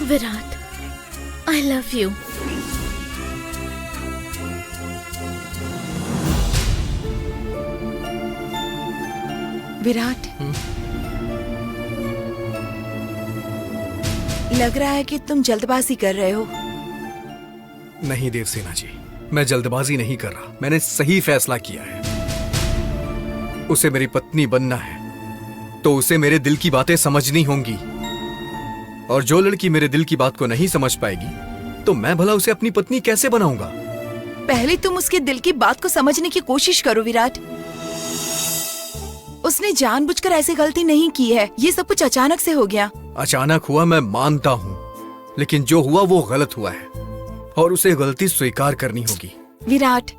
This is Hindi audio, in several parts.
Virat, I love you. Virat, लग रहा है कि तुम जल्दबाजी कर रहे हो। नहीं देवसेना जी, मैं जल्दबाजी नहीं कर रहा। मैंने सही फैसला किया है। उसे मेरी पत्नी बनना है तो उसे मेरे दिल की बातें समझनी होंगी, और जो लड़की मेरे दिल की बात को नहीं समझ पाएगी तो मैं भला उसे अपनी पत्नी कैसे बनाऊंगा? पहले तुम उसके दिल की बात को समझने की कोशिश करो विराट। उसने जानबूझकर ऐसी गलती नहीं की है, ये सब कुछ अचानक से हो गया। अचानक हुआ मैं मानता हूँ, लेकिन जो हुआ वो गलत हुआ है और उसे गलती स्वीकार करनी होगी। विराट,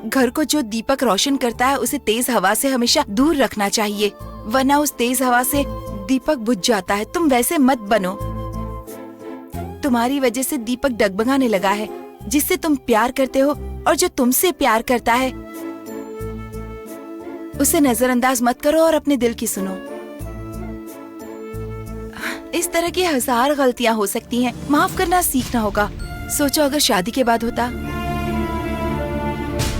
घर को जो दीपक रोशन करता है उसे तेज हवा से हमेशा दूर रखना चाहिए, वरना उस तेज हवा से दीपक बुझ जाता है। तुम वैसे मत बनो। तुम्हारी वजह से दीपक डगमगाने लगा है। जिससे तुम प्यार करते हो और जो तुमसे प्यार करता है, उसे नजरअंदाज मत करो और अपने दिल की सुनो। इस तरह की हजार गलतियां हो सकती हैं, माफ करना सीखना होगा। सोचो अगर शादी के बाद होता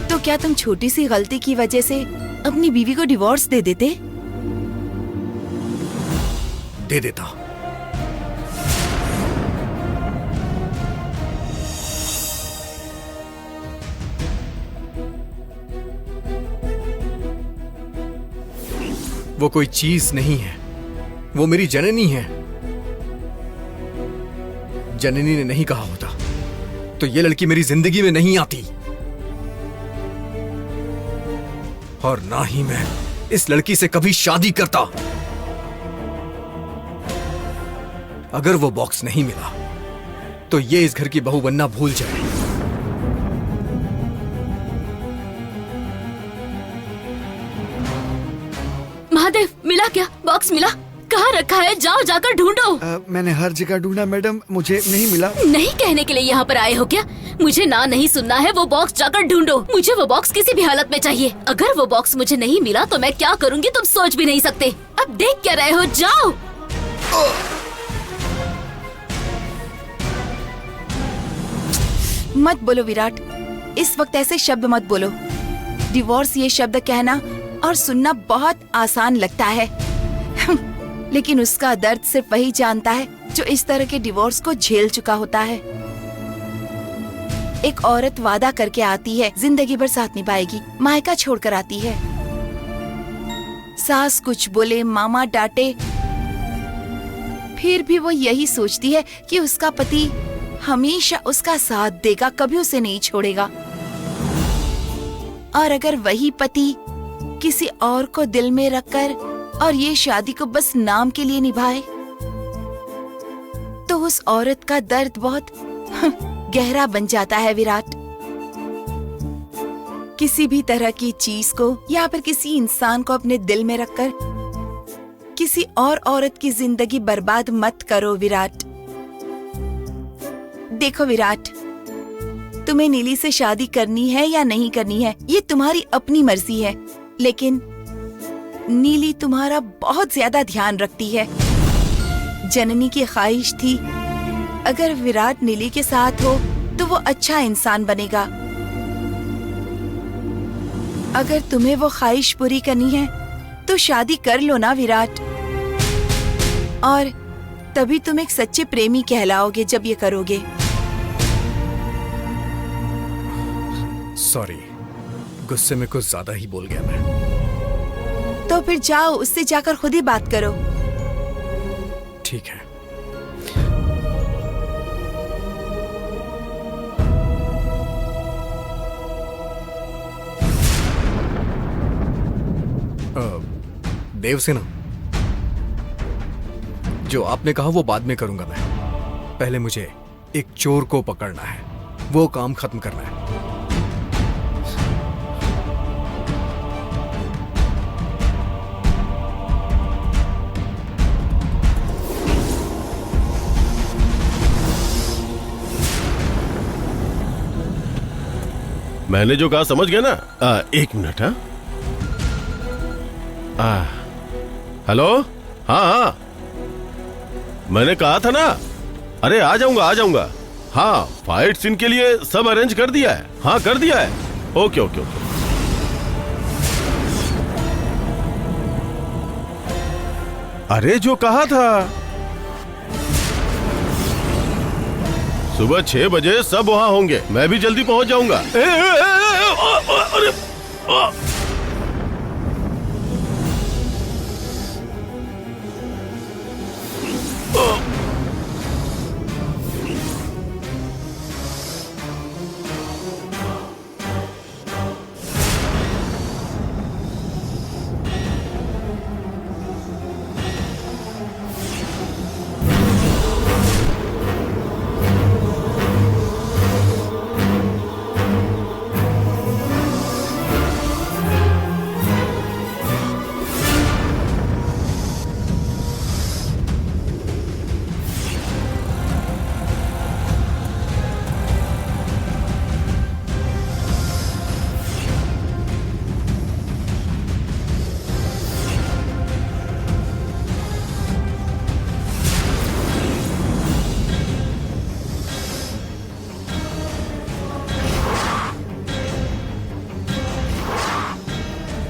तो क्या तुम छोटी सी गलती की वजह से अपनी बीवी को डिवोर्स दे देते? दे देता। वो कोई चीज नहीं है, वो मेरी जननी है। जननी ने नहीं कहा होता तो ये लड़की मेरी जिंदगी में नहीं आती, और ना ही मैं इस लड़की से कभी शादी करता। अगर वो बॉक्स नहीं मिला तो ये इस घर की बहू बनना भूल जाए। महादेव, मिला क्या? बॉक्स मिला? कहाँ रखा है? जाओ जाकर ढूंढो। मैंने हर जगह ढूंढा मैडम, मुझे नहीं मिला। नहीं कहने के लिए यहाँ पर आए हो क्या? मुझे ना नहीं सुनना है। वो बॉक्स जाकर ढूंढो। मुझे वो बॉक्स किसी भी हालत में चाहिए। अगर वो बॉक्स मुझे नहीं मिला तो मैं क्या करूँगी तुम सोच भी नहीं सकते। अब देख क्या रहे हो? जाओ। मत बोलो विराट, इस वक्त ऐसे शब्द मत बोलो। डिवोर्स ये शब्द कहना और सुनना बहुत आसान लगता है लेकिन उसका दर्द सिर्फ वही जानता है जो इस तरह के डिवोर्स को झेल चुका होता है। एक औरत वादा करके आती है जिंदगी भर साथ निभाएगी, मायका छोड़कर आती है। सास कुछ बोले, मामा डांटे, फिर भी वो यही सोचती है कि उसका पति हमेशा उसका साथ देगा, कभी उसे नहीं छोड़ेगा। और अगर वही पति किसी और को दिल में रखकर और ये शादी को बस नाम के लिए निभाए तो उस औरत का दर्द बहुत गहरा बन जाता है विराट। किसी भी तरह की चीज को या फिर किसी इंसान को अपने दिल में रखकर किसी और औरत की जिंदगी बर्बाद मत करो विराट। देखो विराट, तुम्हें नीली से शादी करनी है या नहीं करनी है ये तुम्हारी अपनी मर्जी है, लेकिन नीली तुम्हारा बहुत ज्यादा ध्यान रखती है। जननी की ख्वाहिश थी अगर विराट नीली के साथ हो तो वो अच्छा इंसान बनेगा। अगर तुम्हें वो ख्वाहिश पूरी करनी है तो शादी कर लो ना विराट, और तभी तुम एक सच्चे प्रेमी कहलाओगे जब ये करोगे। सॉरी, गुस्से में कुछ ज्यादा ही बोल गया मैं। तो फिर जाओ, उससे जाकर खुद ही बात करो। ठीक है। देवसेना, जो आपने कहा वो बाद में करूंगा मैं। पहले मुझे एक चोर को पकड़ना है, वो काम खत्म करना है। मैंने जो कहा समझ गया ना? एक मिनट। हेलो? हाँ, मैंने कहा था ना अरे आ जाऊंगा। हाँ, फाइट सीन के लिए सब अरेंज कर दिया है। हाँ, कर दिया है। Okay okay okay. अरे जो कहा था, सुबह 6 बजे सब वहां होंगे। मैं भी जल्दी पहुंच जाऊंगा। अरे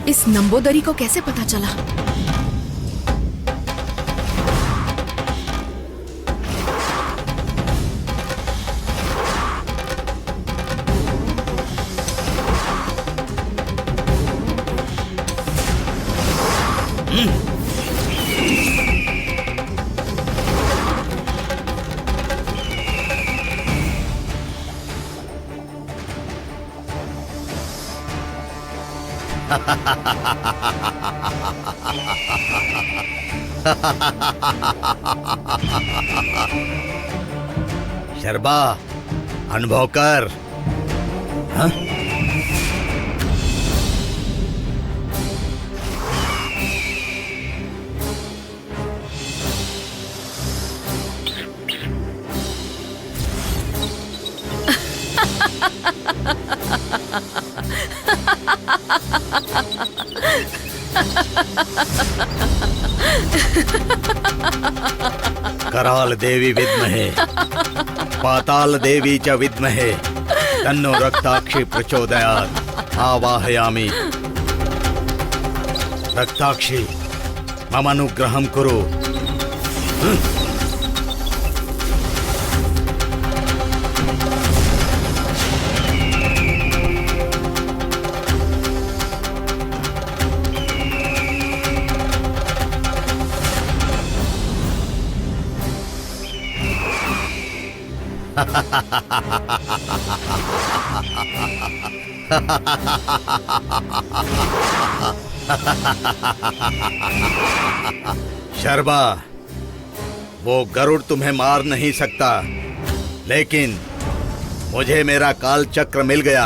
इस नंबोदरी को कैसे पता चला? शर्बा, अनुभव कर। हाँ? कराल देवी विद्महे पाताल देवी च विद्महे तन्नो रक्ताक्षी प्रचोदयात्। आवाहयामि। रक्ताक्षी मम अनुग्रहं कुरु। शर्बा, वो गरुड़ तुम्हें मार नहीं सकता, लेकिन मुझे मेरा काल चक्र मिल गया।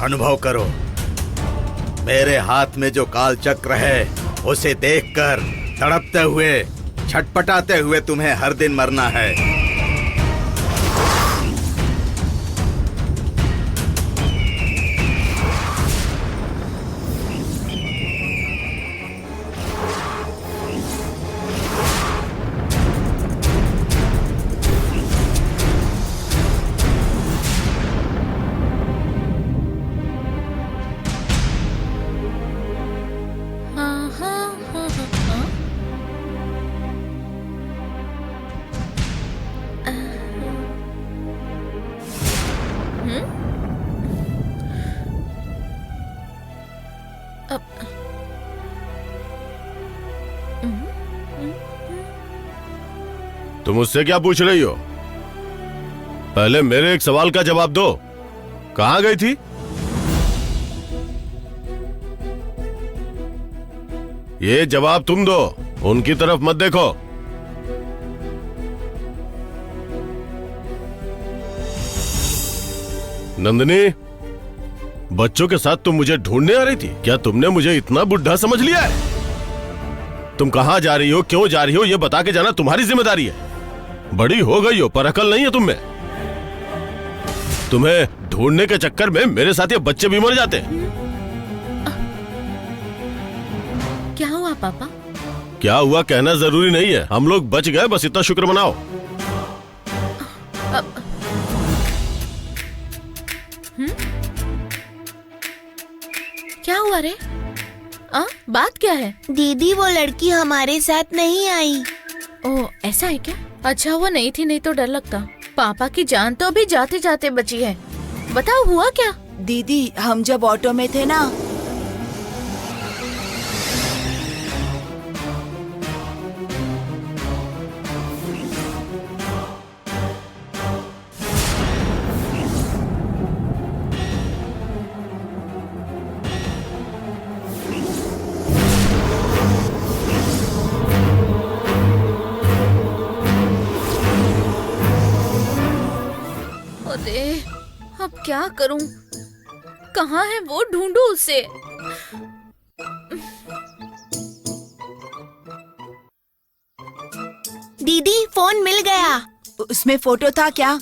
अनुभव करो। मेरे हाथ में जो काल चक्र है उसे देखकर तड़पते हुए, छटपटाते हुए तुम्हें हर दिन मरना है। तुम मुझसे क्या पूछ रही हो? पहले मेरे एक सवाल का जवाब दो। कहां गई थी? ये जवाब तुम दो, उनकी तरफ मत देखो। नंदिनी, बच्चों के साथ तुम मुझे ढूंढने आ रही थी? क्या तुमने मुझे इतना बुढ़ा समझ लिया है? तुम कहां जा रही हो, क्यों जा रही हो, ये बता के जाना तुम्हारी जिम्मेदारी है। बड़ी हो गई हो पर अकल नहीं है तुम में। तुम्हें ढूंढने के चक्कर में मेरे साथ ये बच्चे भी मर जाते हैं। क्या हुआ पापा? क्या हुआ कहना जरूरी नहीं है, हम लोग बच गए, बस इतना शुक्र मनाओ। क्या हुआ रे? बात क्या है? दीदी वो लड़की हमारे साथ नहीं आई। ओह ऐसा है क्या? अच्छा वो नहीं थी, नहीं तो डर लगता। पापा की जान तो अभी जाते जाते बची है। बताओ हुआ क्या? दीदी हम जब ऑटो में थे ना, अरे अब क्या करूं? कहाँ है वो? ढूंढूं उसे। दीदी फोन मिल गया। उसमें फोटो था क्या?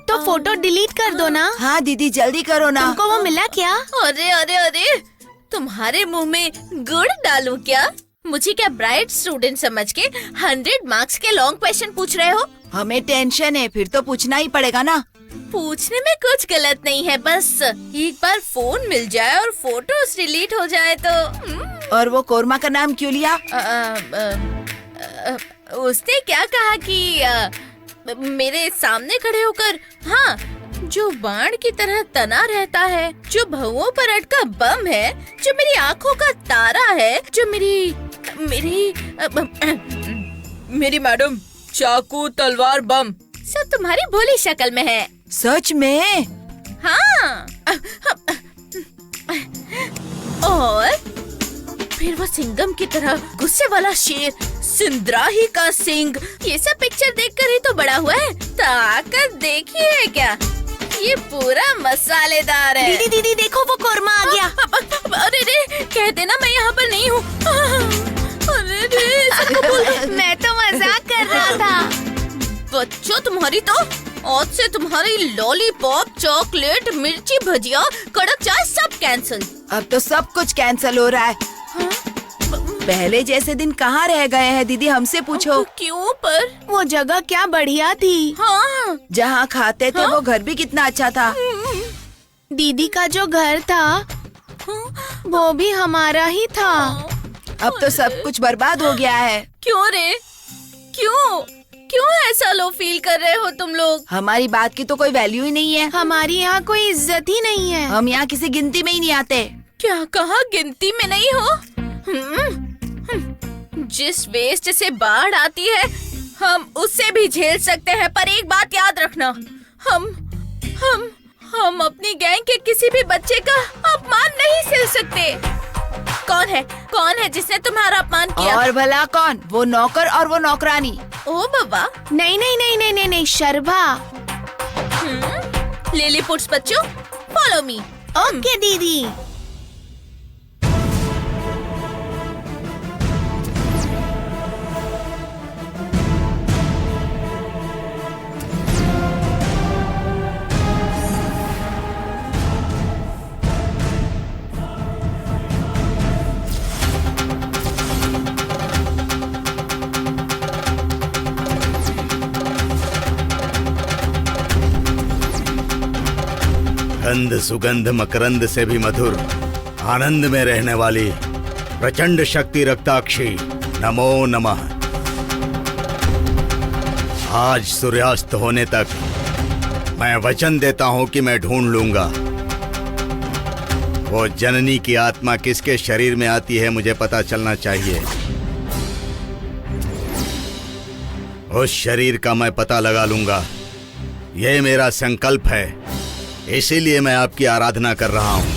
तो फोटो डिलीट कर दो ना। हाँ दीदी जल्दी करो ना। तुमको वो मिला क्या? अरे अरे अरे, तुम्हारे मुंह में गुड़ डालूं क्या? मुझे क्या ब्राइट स्टूडेंट समझ के 100 मार्क्स के लॉन्ग क्वेश्चन पूछ रहे हो? हमें टेंशन है, फिर तो पूछना ही पड़ेगा ना। पूछने में कुछ गलत नहीं है, बस एक बार फोन मिल जाए और फोटोज डिलीट हो जाए तो। और वो कोरमा का नाम क्यों लिया? उसने क्या कहा कि मेरे सामने खड़े होकर, हाँ, जो बाण की तरह तना रहता है, जो भवों पर अटका बम है, जो मेरी आंखों का तारा है, जो मेरी मैडम चाकू तलवार बम सब तुम्हारी भोली शक्ल में है। सच में? हाँ। और फिर वो सिंघम की तरह गुस्से वाला शेर, सिंद्राही का सिंह, ये सब पिक्चर देखकर ही तो बड़ा हुआ है। ताकत देखी है क्या? ये पूरा मसालेदार है। दीदी दीदी देखो वो कोरमा आ गया। अरे रे, कह देना मैं यहाँ पर नहीं हूँ। अरे रे, सबको बोल दो। मैं तो मजाक कर रहा था। बच्चों तुम्हारी तो आज से तुम्हारी लॉलीपॉप, चॉकलेट, मिर्ची भजिया, कड़क चाय सब कैंसिल। अब तो सब कुछ कैंसिल हो रहा है। हाँ? पहले जैसे दिन कहाँ रह गए हैं दीदी, हमसे पूछो। क्यों पर? वो जगह क्या बढ़िया थी। हाँ। जहाँ खाते थे वो घर भी कितना अच्छा था। दीदी का जो घर था वो भी हमारा ही था। अब तो सब कुछ बर्बाद हो गया है। क्यों रे? क्यों क्यों ऐसा लो फील कर रहे हो तुम लोग? हमारी बात की तो कोई वैल्यू ही नहीं है। हमारी यहाँ कोई इज्जत ही नहीं है। हम यहाँ किसी गिनती में ही नहीं आते। क्या कहा? गिनती में नहीं हो? जिस वेस्ट से बाढ़ आती है हम उससे भी झेल सकते हैं, पर एक बात याद रखना, हम अपनी गैंग के किसी भी बच्चे का अपमान नहीं सह सकते। कौन है जिसने तुम्हारा अपमान किया? और भला कौन? वो नौकर और वो नौकरानी। ओ बाबा, नहीं नहीं नहीं नहीं नहीं नहीं, शर्बा। लिलीपुट्स बच्चों, फॉलो मी। ओके दीदी। गंध सुगंध मकरंद से भी मधुर, आनंद में रहने वाली प्रचंड शक्ति रक्ताक्षी, नमो नमः। आज सूर्यास्त होने तक मैं वचन देता हूं कि मैं ढूंढ लूंगा। वो जननी की आत्मा किसके शरीर में आती है मुझे पता चलना चाहिए। उस शरीर का मैं पता लगा लूंगा। यह मेरा संकल्प है, इसीलिए मैं आपकी आराधना कर रहा हूं।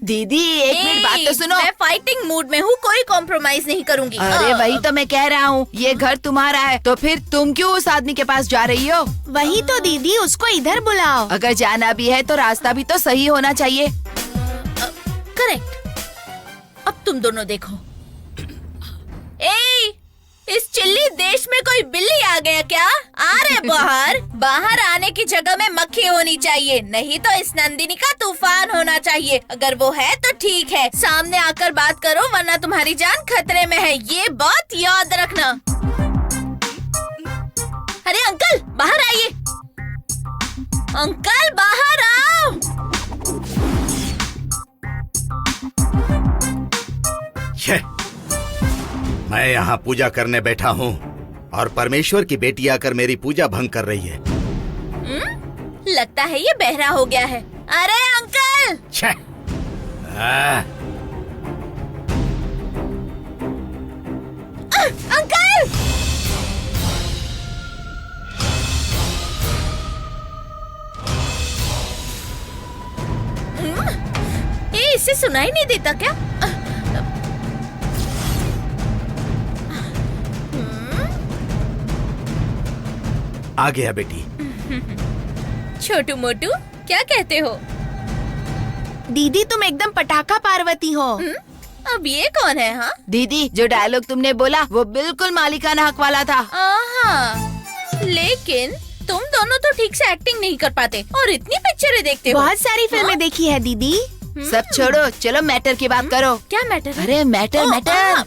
दीदी एक मिनट बात तो सुनो। मैं फाइटिंग मूड में हूँ, कोई कॉम्प्रोमाइज नहीं करूँगी। अरे वही तो मैं कह रहा हूँ, ये घर तुम्हारा है, तो फिर तुम क्यों उस आदमी के पास जा रही हो? वही तो दीदी, उसको इधर बुलाओ। अगर जाना भी है तो रास्ता भी तो सही होना चाहिए। करेक्ट। अब तुम दोनों देखो। इस चिल्ली देश में कोई बिल्ली आ गया क्या? आ रे बाहर। बाहर आने की जगह में मक्खी होनी चाहिए, नहीं तो इस नंदिनी का तूफान होना चाहिए। अगर वो है तो ठीक है, सामने आकर बात करो, वरना तुम्हारी जान खतरे में है, ये बात याद रखना। अरे अंकल बाहर आइए। अंकल बाहर आओ। मैं यहाँ पूजा करने बैठा हूँ और परमेश्वर की बेटी आकर मेरी पूजा भंग कर रही है। लगता है ये बहरा हो गया है। अरे अंकल। अंकल। ये इससे सुनाई नहीं देता क्या? आ गया बेटी। छोटू मोटू क्या कहते हो? दीदी तुम एकदम पटाखा पार्वती हो। अब ये कौन है? हाँ दीदी जो डायलॉग तुमने बोला वो बिल्कुल मालिकाना हक वाला था। लेकिन तुम दोनों तो ठीक से एक्टिंग नहीं कर पाते और इतनी पिक्चरें देखते हो। बहुत सारी फिल्में देखी है दीदी। सब छोड़ो, चलो मैटर की बात करो। क्या मैटर? अरे मैटर मैटर।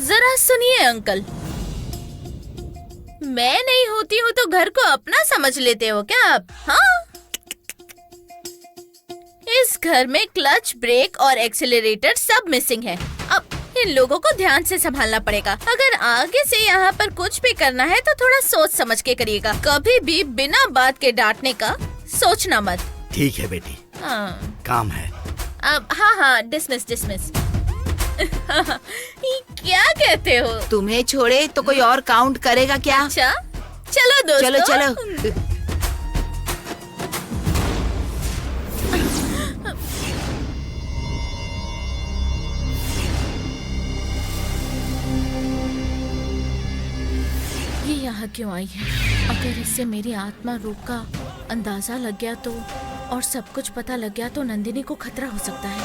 जरा सुनिए अंकल, मैं नहीं होती हूँ तो घर को अपना समझ लेते हो क्या आप? हाँ, इस घर में क्लच, ब्रेक और एक्सेलरेटर सब मिसिंग है। अब इन लोगों को ध्यान से संभालना पड़ेगा। अगर आगे से यहाँ पर कुछ भी करना है तो थोड़ा सोच समझ के करिएगा। कभी भी बिना बात के डांटने का सोचना मत। ठीक है बेटी। काम है। अब हाँ, डिसमिस डिसमिस। क्या कहते हो? तुम्हें छोड़े तो कोई और काउंट करेगा क्या? अच्छा चलो दोस्तों। चलो चलो। ये यहाँ क्यों आई है? अगर इससे मेरी आत्मा रूप का अंदाजा लग गया तो, और सब कुछ पता लग गया तो नंदिनी को खतरा हो सकता है।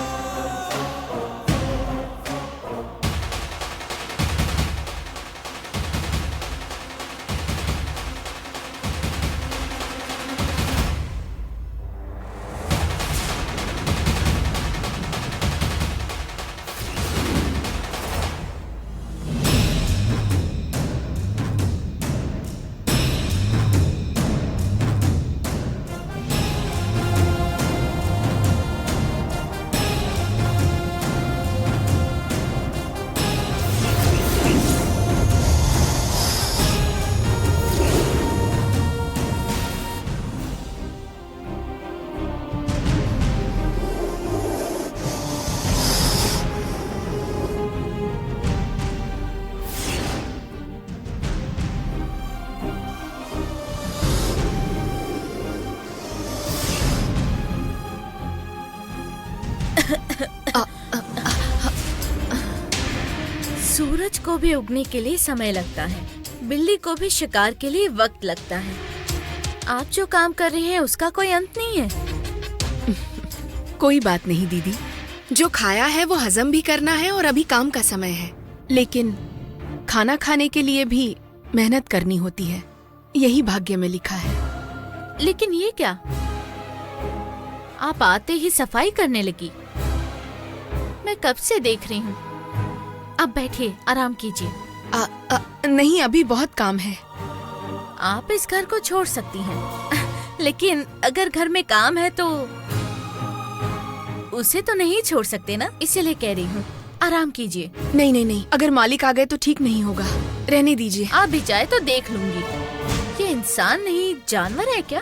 सूरज को भी उगने के लिए समय लगता है, बिल्ली को भी शिकार के लिए वक्त लगता है। आप जो काम कर रहे हैं उसका कोई अंत नहीं है। कोई बात नहीं दीदी, जो खाया है वो हजम भी करना है और अभी काम का समय है। लेकिन खाना खाने के लिए भी मेहनत करनी होती है, यही भाग्य में लिखा है। लेकिन ये क्या, आप आते ही सफाई करने लगी? मैं कब से देख रही हूँ। अब बैठिए, आराम कीजिए। नहीं, अभी बहुत काम है। आप इस घर को छोड़ सकती हैं, लेकिन अगर घर में काम है तो उसे तो नहीं छोड़ सकते ना, इसीलिए कह रही हूँ आराम कीजिए। नहीं नहीं नहीं, अगर मालिक आ गए तो ठीक नहीं होगा, रहने दीजिए। आप भी जाए तो देख लूंगी। ये इंसान नहीं जानवर है क्या?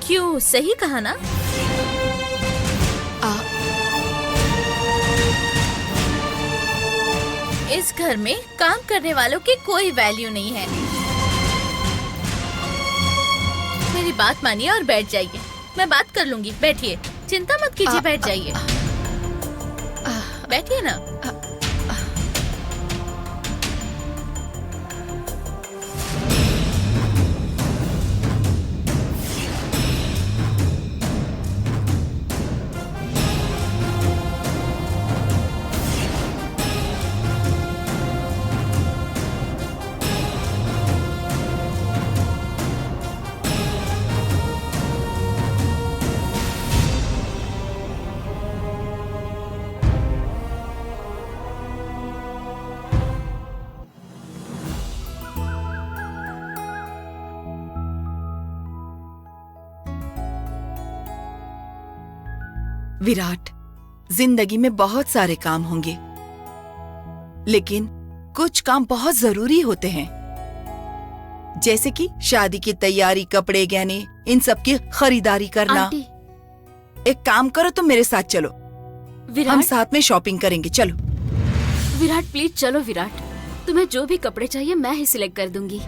क्यों, सही कहा ना? इस घर में काम करने वालों की कोई वैल्यू नहीं है। मेरी बात मानिए और बैठ जाइए। मैं बात कर लूंगी, बैठिए, चिंता मत कीजिए, बैठ जाइए, बैठिए ना। विराट, जिंदगी में बहुत सारे काम होंगे, लेकिन कुछ काम बहुत जरूरी होते हैं, जैसे कि शादी की तैयारी, कपड़े, गहने, इन सब की खरीदारी करना। आंटी, एक काम करो, तुम मेरे साथ चलो, हम विराट, साथ में शॉपिंग करेंगे। चलो विराट प्लीज चलो। विराट, तुम्हें जो भी कपड़े चाहिए मैं ही सिलेक्ट कर दूंगी।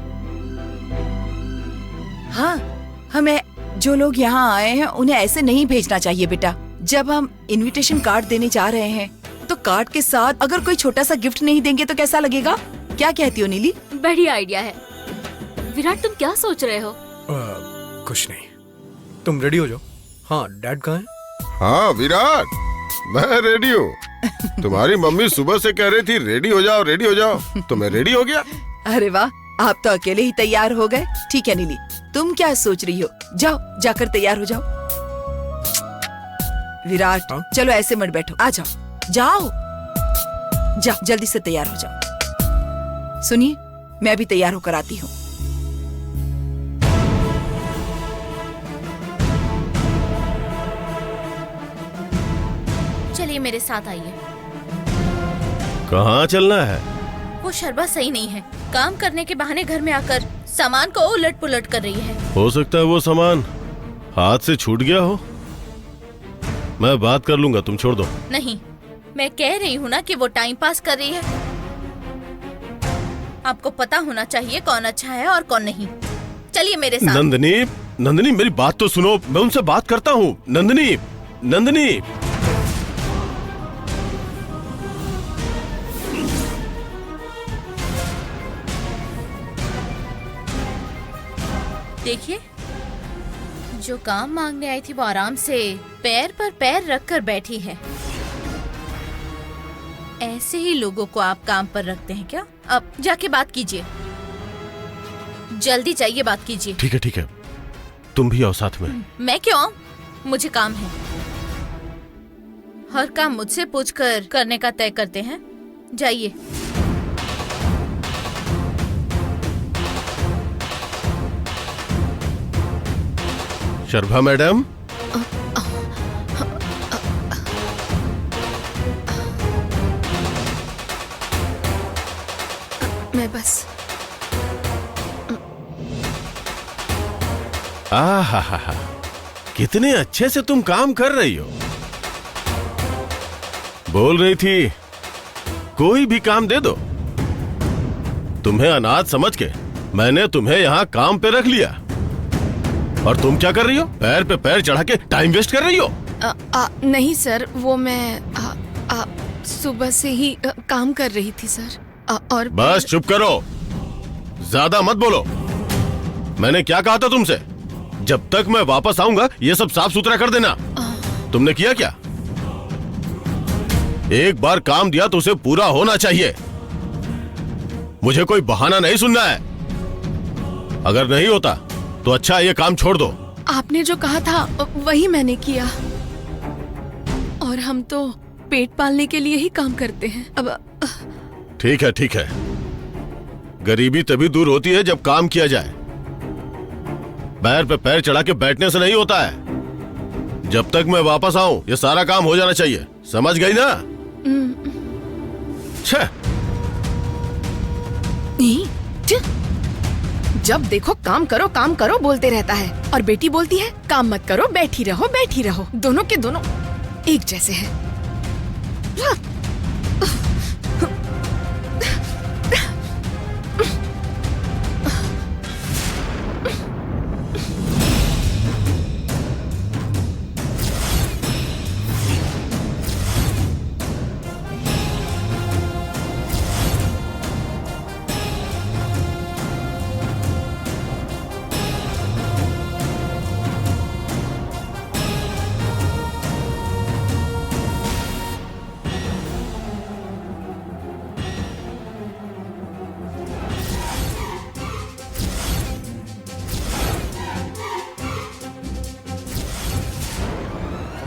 हाँ, हमें जो लोग यहाँ आए हैं उन्हें ऐसे नहीं भेजना चाहिए बेटा। जब हम इनविटेशन कार्ड देने जा रहे हैं तो कार्ड के साथ अगर कोई छोटा सा गिफ्ट नहीं देंगे तो कैसा लगेगा? क्या कहती हो नीली? बढ़िया आइडिया है। विराट, तुम क्या सोच रहे हो? कुछ नहीं, तुम रेडी हो जाओ। हाँ, डैड कहाँ है? हाँ विराट, मैं रेडी हूँ। तुम्हारी मम्मी सुबह से कह रही थी रेडी हो जाओ, रेडी हो जाओ, तो मैं रेडी हो गया। अरे वाह, आप तो अकेले ही तैयार हो गए। ठीक है नीली, तुम क्या सोच रही हो? जाओ, जाकर तैयार हो जाओ। विराट, हाँ? चलो ऐसे मत बैठो, आ जाओ, जाओ जाओ, जल्दी से तैयार हो जाओ। सुनिए, मैं भी तैयार होकर आती हूँ। चलिए मेरे साथ आइए। कहाँ चलना है? वो शर्बा सही नहीं है, काम करने के बहाने घर में आकर सामान को उलट पुलट कर रही है। हो सकता है वो सामान हाथ से छूट गया हो। मैं बात कर लूंगा, तुम छोड़ दो। नहीं, मैं कह रही हूँ ना कि वो टाइम पास कर रही है। आपको पता होना चाहिए कौन अच्छा है और कौन नहीं। चलिए मेरे साथ। नंदनी, नंदनी मेरी बात तो सुनो, मैं उनसे बात करता हूँ। नंदनी, नंदनी। देखिए, जो काम मांगने आई थी वो आराम से पैर पर पैर रखकर बैठी है। ऐसे ही लोगों को आप काम पर रखते हैं क्या? अब जाके बात कीजिए, जल्दी जाइए, बात कीजिए। ठीक है ठीक है, तुम भी आओ साथ में। मैं क्यों आऊं? मुझे काम है। हर काम मुझसे पूछकर करने का तय करते हैं। जाइए। शर्भा मैडम, मैं बस आहा, कितने अच्छे से तुम काम कर रही हो। बोल रही थी कोई भी काम दे दो। तुम्हें अनाथ समझ के मैंने तुम्हें यहाँ काम पे रख लिया, और तुम क्या कर रही हो? पैर पे पैर चढ़ा के टाइम वेस्ट कर रही हो। नहीं सर, वो मैं सुबह से ही काम कर रही थी सर। और बस चुप करो, ज्यादा मत बोलो। मैंने क्या कहा था तुमसे? जब तक मैं वापस आऊंगा ये सब साफ सुथरा कर देना। तुमने किया क्या? एक बार काम दिया तो उसे पूरा होना चाहिए। मुझे कोई बहाना नहीं सुनना है। अगर नहीं होता तो अच्छा, ये काम छोड़ दो। आपने जो कहा था वही मैंने किया, और हम तो पेट पालने के लिए ही काम करते हैं। अब ठीक है ठीक है, गरीबी तभी दूर होती है जब काम किया जाए। पैर पे पैर चढ़ा के बैठने से नहीं होता है। जब तक मैं वापस आऊं ये सारा काम हो जाना चाहिए, समझ गई ना? छह। जब देखो काम करो बोलते रहता है, और बेटी बोलती है काम मत करो, बैठी रहो बैठी रहो। दोनों के दोनों एक जैसे हैं।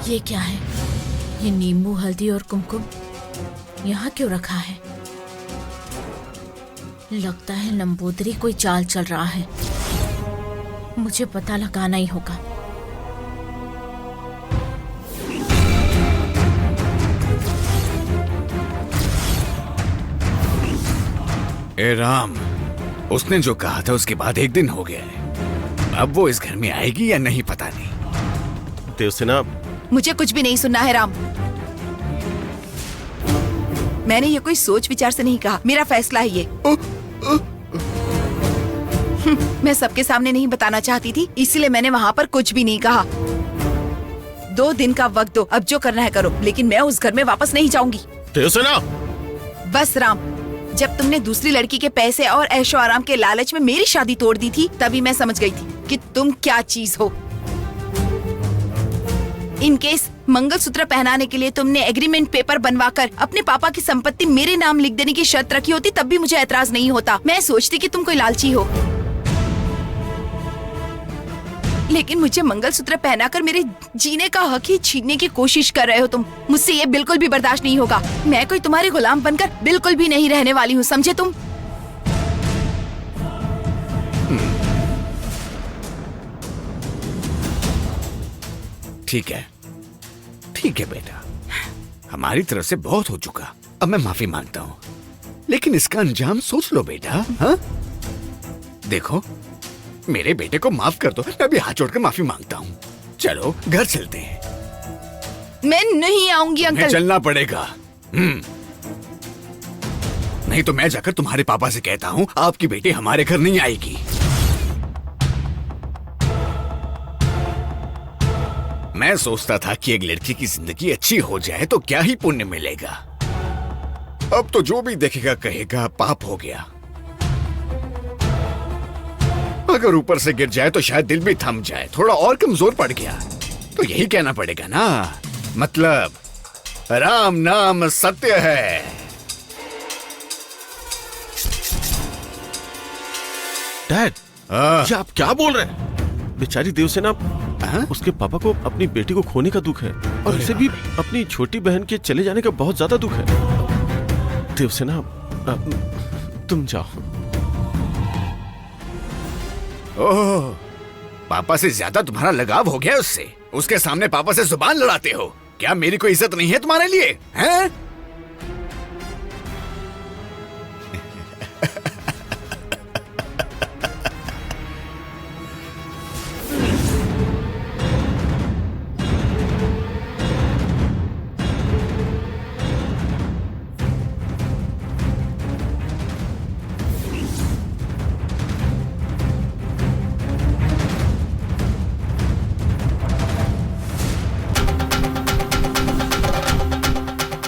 ये क्या है? ये नींबू, हल्दी और कुमकुम यहाँ क्यों रखा है? लगता है नंबूदरी कोई चाल चल रहा है। मुझे पता लगाना ही होगा। ए राम, उसने जो कहा था उसके बाद 1 दिन हो गया है। अब वो इस घर में आएगी या नहीं पता नहीं। देवसेना, मुझे कुछ भी नहीं सुनना है राम। मैंने ये कोई सोच विचार से नहीं कहा, मेरा फैसला है ये। मैं सबके सामने नहीं बताना चाहती थी, इसलिए मैंने वहाँ पर कुछ भी नहीं कहा। 2 दिन का वक्त दो, अब जो करना है करो, लेकिन मैं उस घर में वापस नहीं जाऊंगी। देवसेना! बस राम, जब तुमने दूसरी लड़की के पैसे और ऐशो आराम के लालच में मेरी शादी तोड़ दी थी, तभी मैं समझ गई थी कि तुम क्या चीज हो। इन केस मंगलसूत्र पहनाने के लिए तुमने एग्रीमेंट पेपर बनवाकर अपने पापा की संपत्ति मेरे नाम लिख देने की शर्त रखी होती, तब भी मुझे एतराज नहीं होता। मैं सोचती कि तुम कोई लालची हो, लेकिन मुझे मंगलसूत्र पहनाकर मेरे जीने का हक ही छीनने की कोशिश कर रहे हो तुम। मुझसे ये बिल्कुल भी बर्दाश्त नहीं होगा। मैं कोई तुम्हारी गुलाम बनकर बिल्कुल भी नहीं रहने वाली हूँ, समझे तुम? ठीक है, ठीक है बेटा, हमारी तरफ से बहुत हो चुका। अब मैं माफी मांगता हूँ, लेकिन इसका अंजाम सोच लो बेटा। हाँ, देखो, मेरे बेटे को माफ कर दो। मैं भी हाथ जोड़कर माफी मांगता हूँ। चलो घर चलते हैं। मैं नहीं आऊंगी मैं अंकल। चलना पड़ेगा। नहीं तो मैं जाकर तुम्हारे पापा से कहता हूँ आपकी बेटी हमारे घर नहीं आएगी। मैं सोचता था कि एक लड़की की जिंदगी अच्छी हो जाए तो क्या ही पुण्य मिलेगा। अब तो जो भी देखेगा कहेगा पाप हो गया। अगर ऊपर से गिर जाए तो शायद दिल भी थम जाए, थोड़ा और कमजोर पड़ गया तो यही कहना पड़ेगा ना। मतलब राम नाम सत्य है। डैड, ये आप क्या बोल रहे हैं? बेचारी देवसेना, उसके पापा को अपनी बेटी को खोने का दुख है और उसे भी अपनी छोटी बहन के चले जाने का बहुत ज्यादा दुख है। देवसेना, तुम जाओ। ओह, पापा से ज्यादा तुम्हारा लगाव हो गया उससे। उसके सामने पापा से जुबान लड़ाते हो। क्या मेरी कोई इज्जत नहीं है तुम्हारे लिए? हैं?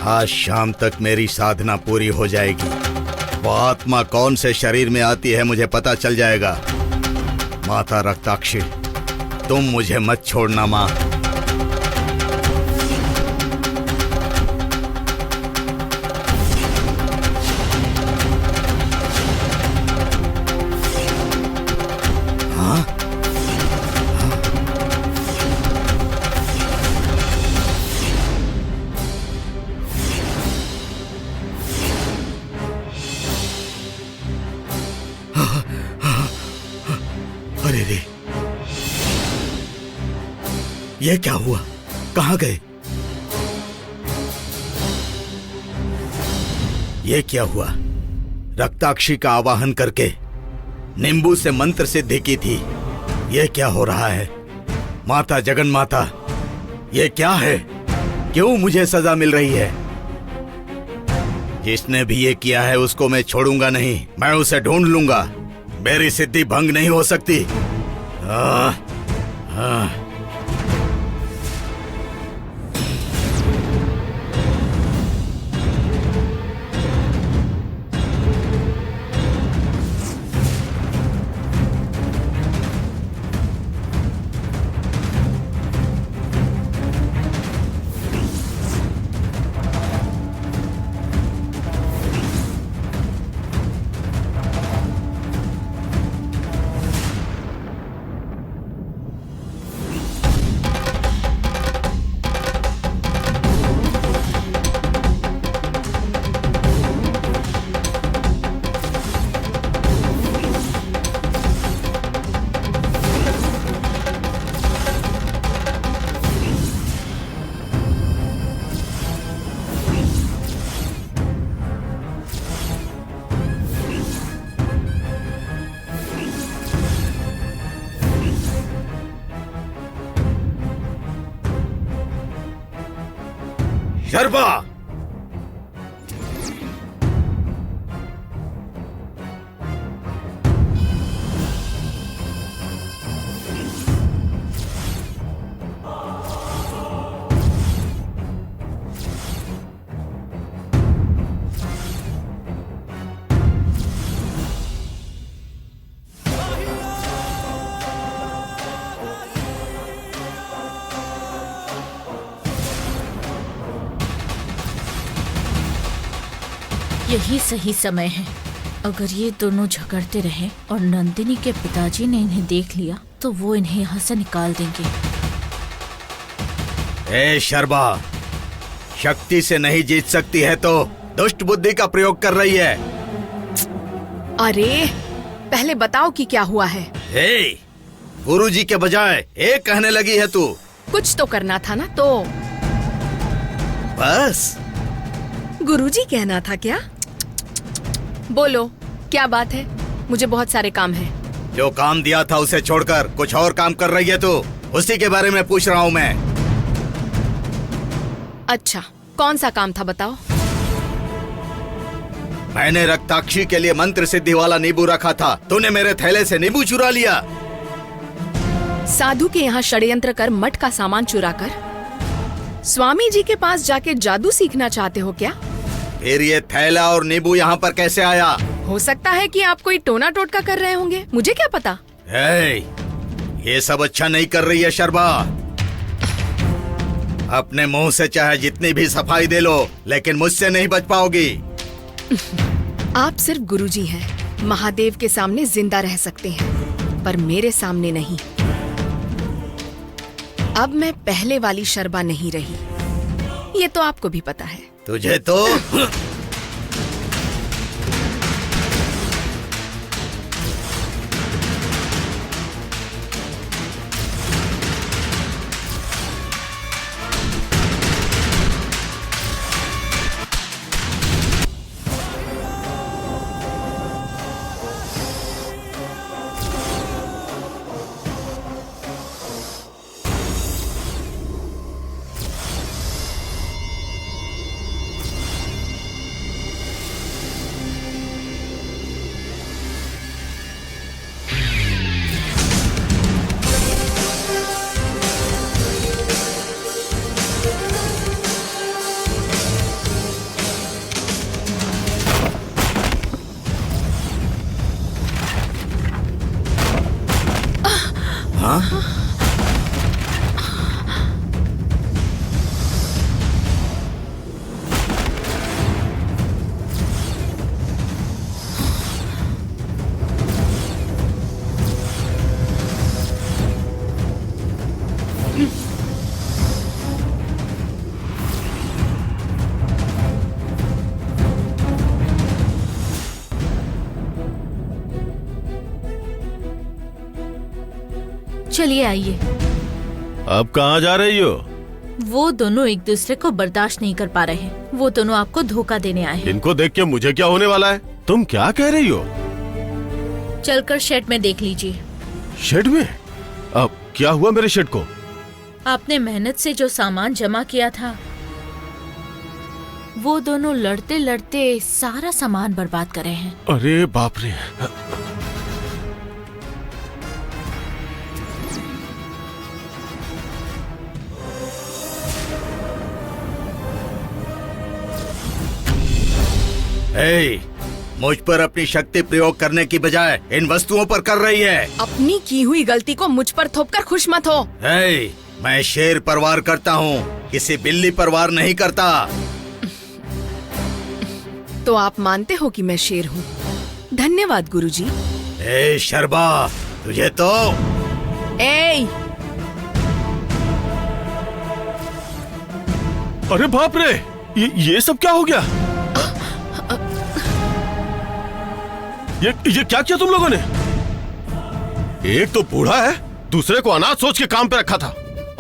आज शाम तक मेरी साधना पूरी हो जाएगी। वो आत्मा कौन से शरीर में आती है मुझे पता चल जाएगा। माता रक्ताक्षी, तुम मुझे मत छोड़ना माँ। अरे रे, ये क्या हुआ? कहाँ गए? ये क्या हुआ? रक्ताक्षी का आवाहन करके नींबू से मंत्र सिद्धि की थी। ये क्या हो रहा है? माता जगन माता, ये क्या है? क्यों मुझे सजा मिल रही है? जिसने भी ये किया है उसको मैं छोड़ूंगा नहीं। मैं उसे ढूंढ लूंगा। मेरी सिद्धि भंग नहीं हो सकती। शर्बा, यही सही समय है। अगर ये दोनों झगड़ते रहे और नंदिनी के पिताजी ने इन्हें देख लिया तो वो इन्हें यहाँ से निकाल देंगे। ए शर्बा, शक्ति से नहीं जीत सकती है तो दुष्ट बुद्धि का प्रयोग कर रही है। अरे पहले बताओ कि क्या हुआ है। ए, गुरुजी के बजाय एक कहने लगी है तू। कुछ तो करना था ना, तो बस गुरुजी कहना था क्या? बोलो क्या बात है? मुझे बहुत सारे काम हैं। जो काम दिया था उसे छोड़कर कुछ और काम कर रही है तू। उसी के बारे में पूछ रहा हूँ मैं। अच्छा, कौन सा काम था बताओ। मैंने रक्ताक्षी के लिए मंत्र सिद्धि वाला नींबू रखा था, तूने मेरे थैले से नींबू चुरा लिया। साधु के यहाँ षड्यंत्र कर मठ का सामान चुरा कर स्वामी जी के पास जाके जादू सीखना चाहते हो क्या? फिर ये थैला और नींबू यहाँ पर कैसे आया? हो सकता है कि आप कोई टोना टोटका कर रहे होंगे, मुझे क्या पता। ये सब अच्छा नहीं कर रही है शर्बा। अपने मुंह से चाहे जितनी भी सफाई दे लो, लेकिन मुझसे नहीं बच पाओगी। आप सिर्फ गुरुजी हैं, महादेव के सामने जिंदा रह सकते हैं, पर मेरे सामने नहीं। अब मैं पहले वाली शर्बा नहीं रही, ये तो आपको भी पता है। तुझे तो चलिए आइए। अब कहाँ जा रही हो? वो दोनों एक दूसरे को बर्दाश्त नहीं कर पा रहे हैं। वो दोनों आपको धोखा देने आए हैं। इनको देख के मुझे क्या होने वाला है? तुम क्या कह रही हो? चलकर शेड में देख लीजिए। शेड में? अब क्या हुआ मेरे शेड को? आपने मेहनत से जो सामान जमा किया था, वो दोनों लड़ते लड़ते सारा सामान बर्बाद कर रहे हैं। अरे बाप रे। मुझ पर अपनी शक्ति प्रयोग करने की बजाय इन वस्तुओं पर कर रही है। अपनी की हुई गलती को मुझ पर थोपकर खुश मत हो। मैं शेर पर वार करता हूँ, किसी बिल्ली पर वार नहीं करता। तो आप मानते हो कि मैं शेर हूँ? धन्यवाद गुरुजी। शर्बा, तुझे तो अरे बाप रे, ये सब क्या हो गया? ये क्या किया तुम लोगों ने? एक तो बूढ़ा है, दूसरे को अनाथ सोच के काम पे रखा था,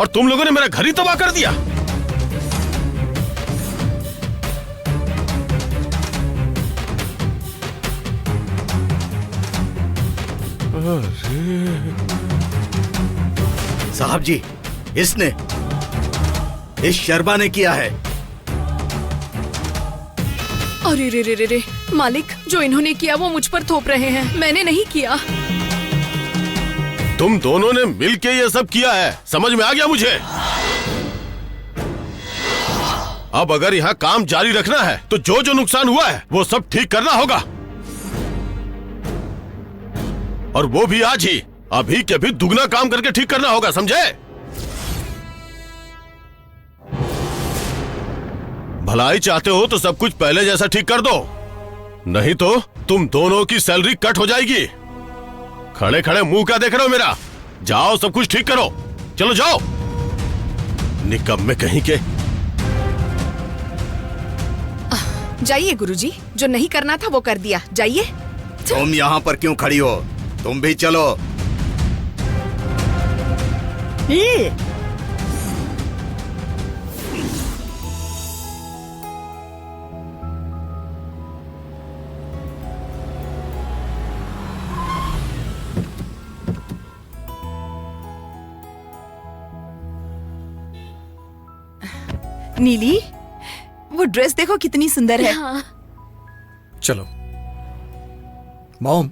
और तुम लोगों ने मेरा घर ही तबाह कर दिया। साहब जी, इस शर्बा ने किया है। अरे रे रे रे रे, मालिक जो इन्होंने किया वो मुझ पर थोप रहे हैं, मैंने नहीं किया। तुम दोनों ने मिलके ये सब किया है, समझ में आ गया मुझे। अब अगर यहाँ काम जारी रखना है तो जो जो नुकसान हुआ है वो सब ठीक करना होगा, और वो भी आज ही, अभी के अभी दुगना काम करके ठीक करना होगा, समझे? भलाई चाहते हो तो सब कुछ पहले जैसा ठीक कर दो, नहीं तो तुम दोनों की सैलरी कट हो जाएगी। खड़े खड़े मुंह क्या देख रहे हो मेरा? जाओ सब कुछ ठीक करो, चलो जाओ। निकम्मे कहीं के। जाइए गुरुजी, जो नहीं करना था वो कर दिया, जाइए। तुम यहाँ पर क्यों खड़ी हो? तुम भी चलो। नीली, वो ड्रेस देखो कितनी सुंदर है। हाँ। चलो मॉम,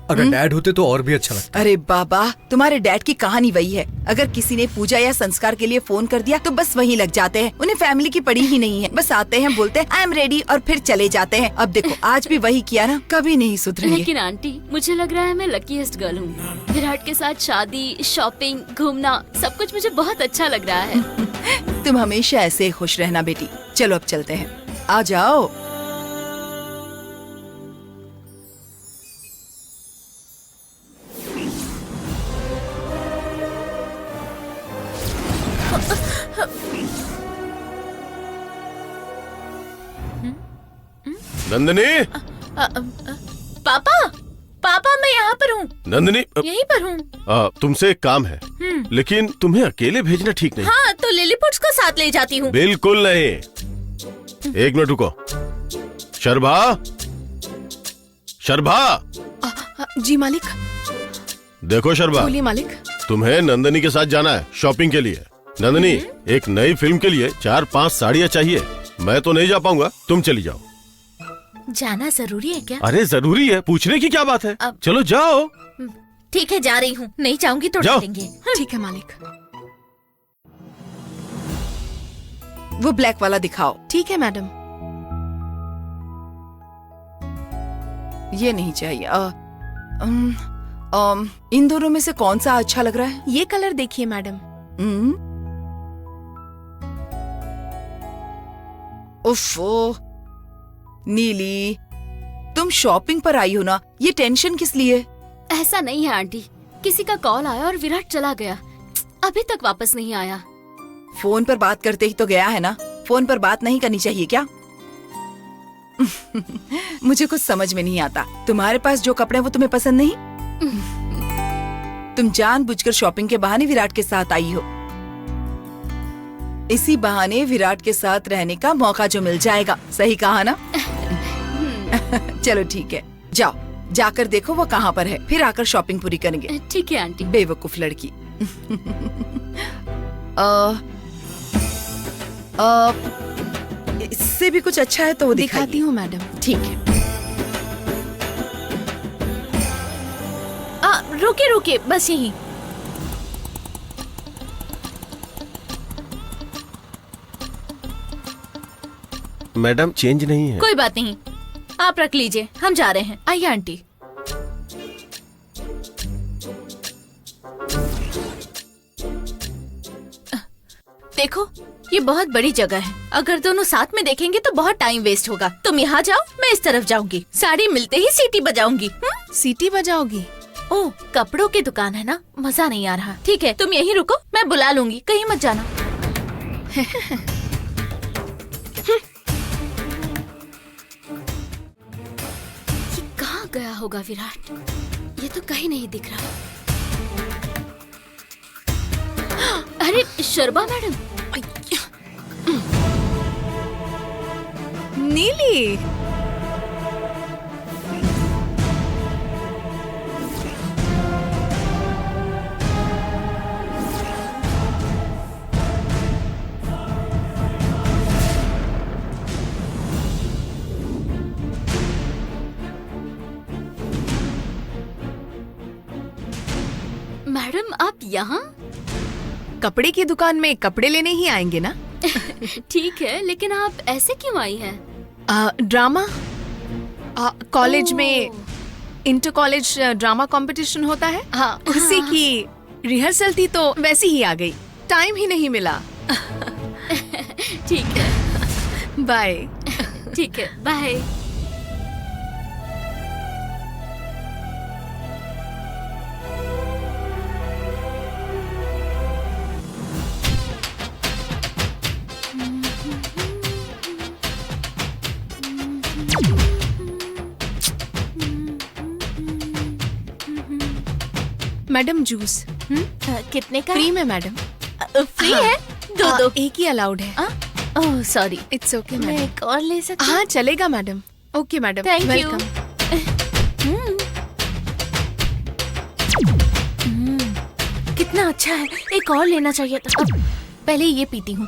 अगर डैड होते तो और भी अच्छा लगता। अरे बाबा, तुम्हारे डैड की कहानी वही है। अगर किसी ने पूजा या संस्कार के लिए फोन कर दिया तो बस वहीं लग जाते हैं। उन्हें फैमिली की पड़ी ही नहीं है, बस आते हैं, बोलते हैं आई एम रेडी और फिर चले जाते हैं। अब देखो आज भी वही किया ना, कभी नहीं सुधरेंगे। लेकिन आंटी, मुझे लग रहा है मैं लकीएस्ट गर्ल हूँ। विराट के साथ शादी, शॉपिंग, घूमना, सब कुछ मुझे बहुत अच्छा लग रहा है। तुम हमेशा ऐसे ही खुश रहना बेटी। चलो अब चलते हैं, आ जाओ। नंदिनी, पापा, पापा मैं यहाँ पर हूँ, नंदिनी, यहीं पर हूँ। तुमसे एक काम है, लेकिन तुम्हें अकेले भेजना ठीक नहीं। हाँ, तो लिलीपुट्स को साथ ले जाती हूँ। बिल्कुल नहीं। एक मिनट रुको। शर्भा, शर्भा। जी मालिक। देखो शर्भा, बोलिए मालिक। तुम्हें नंदिनी के साथ जाना है शॉपिंग के लिए। नंदिनी, एक नई फिल्म के लिए 4-5 साड़ियाँ चाहिए। मैं तो नहीं जा पाऊंगा, तुम चली जाओ। जाना जरूरी है क्या? अरे जरूरी है, पूछने की क्या बात है? चलो जाओ। ठीक है, जा रही हूँ। नहीं जाऊंगी तो जाओ। डांटेंगे। ठीक है मालिक। वो ब्लैक वाला दिखाओ। ठीक है मैडम। ये नहीं चाहिए। इन दोनों में से कौन सा अच्छा लग रहा है? ये कलर देखिए मैडम। उफ़ो, नीली, तुम शॉपिंग पर आई हो ना, ये टेंशन किस लिए? ऐसा नहीं है आंटी, किसी का कॉल आया और विराट चला गया, अभी तक वापस नहीं आया। फोन पर बात करते ही तो गया है ना, फोन पर बात नहीं करनी चाहिए क्या? मुझे कुछ समझ में नहीं आता। तुम्हारे पास जो कपड़े हैं वो तुम्हें पसंद नहीं? तुम जानबूझकर शॉपिंग के बहाने विराट के साथ आई हो। इसी बहाने विराट के साथ रहने का मौका जो मिल जाएगा। सही कहा ना? चलो ठीक है, जाओ, जाकर देखो वो कहाँ पर है, फिर आकर शॉपिंग पूरी करेंगे। ठीक है आंटी। बेवकूफ लड़की। इससे भी कुछ अच्छा है तो वो दिखाती हूँ मैडम। ठीक है। रुके रुके, बस यही। मैडम चेंज नहीं है। कोई बात नहीं, आप रख लीजिए, हम जा रहे हैं। आइए आंटी। देखो, ये बहुत बड़ी जगह है। अगर दोनों साथ में देखेंगे तो बहुत टाइम वेस्ट होगा। तुम यहाँ जाओ, मैं इस तरफ जाऊंगी। साड़ी मिलते ही सीटी बजाऊंगी। सीटी बजाओगी? ओह, कपड़ों की दुकान है ना, मजा नहीं आ रहा। ठीक है, तुम यहीं रुको, मैं बुला लूंगी, कहीं मत जाना। ये कहाँ गया होगा विराट? ये तो कहीं नहीं दिख रहा। अरे शर्मा मैडम। नीली, आप यहाँ? कपड़े की दुकान में कपड़े लेने ही आएंगे ना? ठीक है, लेकिन आप ऐसे क्यों आई हैं? ड्रामा कॉलेज में ओह। इंटर कॉलेज ड्रामा कंपटीशन होता है। हाँ, उसी की रिहर्सल थी तो वैसे ही आ गई। टाइम ही नहीं मिला। ठीक है, बाय। ठीक है, बाय। मैडम जूस कितने का? फ्री में मैडम। फ्री है? दो एक ही अलाउड है। ओह सॉरी, इट्स ओके मैं मैडम। एक और ले सकती हूँ? हाँ चलेगा madam. Okay madam, Thank you. Welcome. कितना अच्छा है, एक और लेना चाहिए था। अब पहले ये पीती हूँ।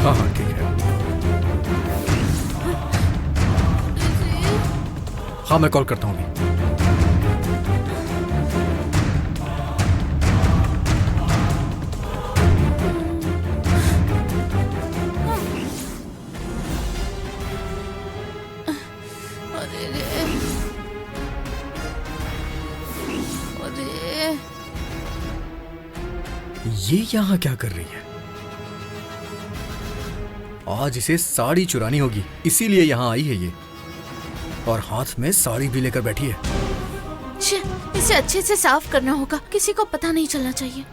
हाँ हाँ ठीक है। हाँ मैं कॉल करता हूँ अभी। ये यहाँ क्या कर रही है? आज इसे साड़ी चुरानी होगी, इसीलिए यहाँ आई है ये, और हाथ में साड़ी भी लेकर बैठी है। इसे अच्छे से साफ करना होगा, किसी को पता नहीं चलना चाहिए।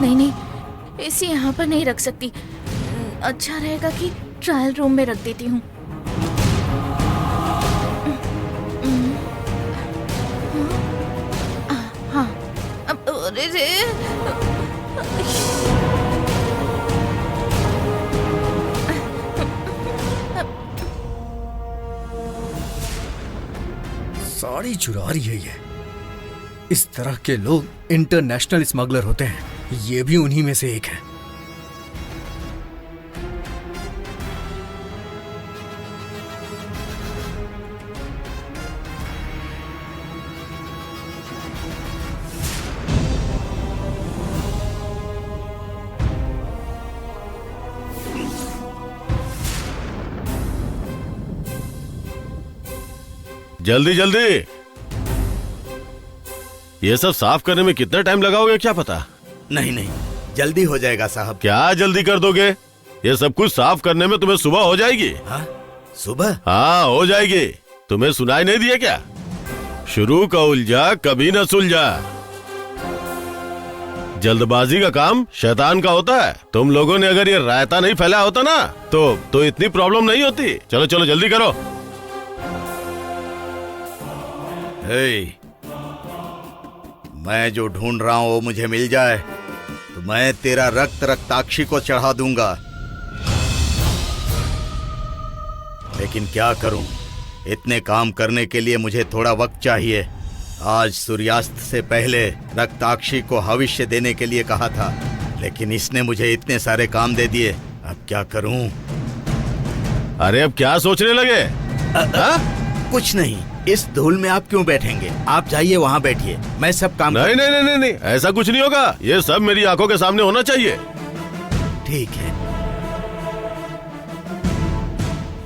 नहीं नहीं, इसे यहाँ पर नहीं रख सकती। अच्छा रहेगा कि ट्रायल रूम में रख देती हूँ। हाँ, अब अरे रे, गाड़ी चुरा रही है ये। इस तरह के लोग इंटरनेशनल स्मगलर होते हैं। ये भी उन्हीं में से एक है। जल्दी जल्दी, ये सब साफ करने में कितना टाइम लगाओगे क्या पता? नहीं नहीं, जल्दी हो जाएगा साहब। क्या जल्दी कर दोगे? ये सब कुछ साफ करने में तुम्हें सुबह हो जाएगी। हाँ सुबह? हाँ हो जाएगी। तुम्हें सुनाई नहीं दिया क्या? शुरू का उलझा कभी न सुलझा। जल्दबाजी का काम शैतान का होता है। तुम लोगों ने अगर ये रायता नहीं फैलाया होता ना तो इतनी प्रॉब्लम नहीं होती। चलो चलो जल्दी करो। हे, मैं जो ढूंढ रहा हूं वो मुझे मिल जाए तो मैं तेरा रक्त रक्ताक्षी को चढ़ा दूंगा। लेकिन क्या करूं, इतने काम करने के लिए मुझे थोड़ा वक्त चाहिए। आज सूर्यास्त से पहले रक्ताक्षी को भविष्य देने के लिए कहा था, लेकिन इसने मुझे इतने सारे काम दे दिए। अब क्या करूं? अरे अब क्या सोचने लगे? कुछ नहीं। इस धूल में आप क्यों बैठेंगे? आप जाइए वहाँ बैठिए, मैं सब काम नहीं नहीं नहीं नहीं नहीं, ऐसा कुछ नहीं होगा। ये सब मेरी आंखों के सामने होना चाहिए। ठीक है।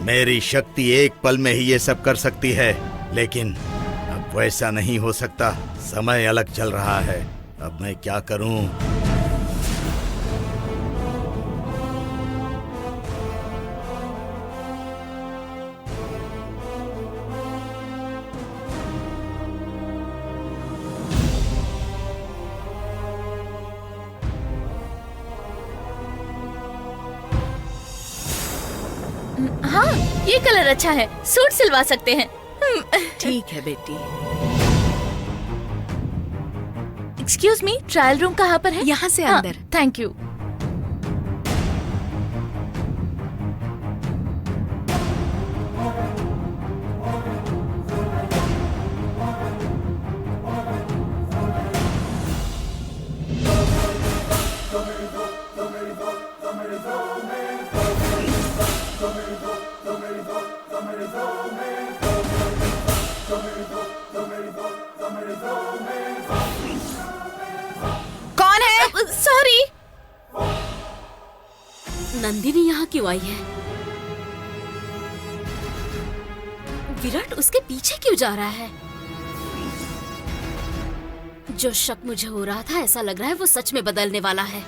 मेरी शक्ति एक पल में ही ये सब कर सकती है, लेकिन अब वैसा नहीं हो सकता। समय अलग चल रहा है। अब मैं क्या करूं? हाँ, ये कलर अच्छा है, सूट सिलवा सकते हैं। ठीक है बेटी। एक्सक्यूज मी, ट्रायल रूम कहाँ पर है? यहाँ से हाँ, अंदर। Thank you. कौन है? सॉरी। नंदिनी यहाँ क्यों आई है? विराट उसके पीछे क्यों जा रहा है? जो शक मुझे हो रहा था, ऐसा लग रहा है वो सच में बदलने वाला है।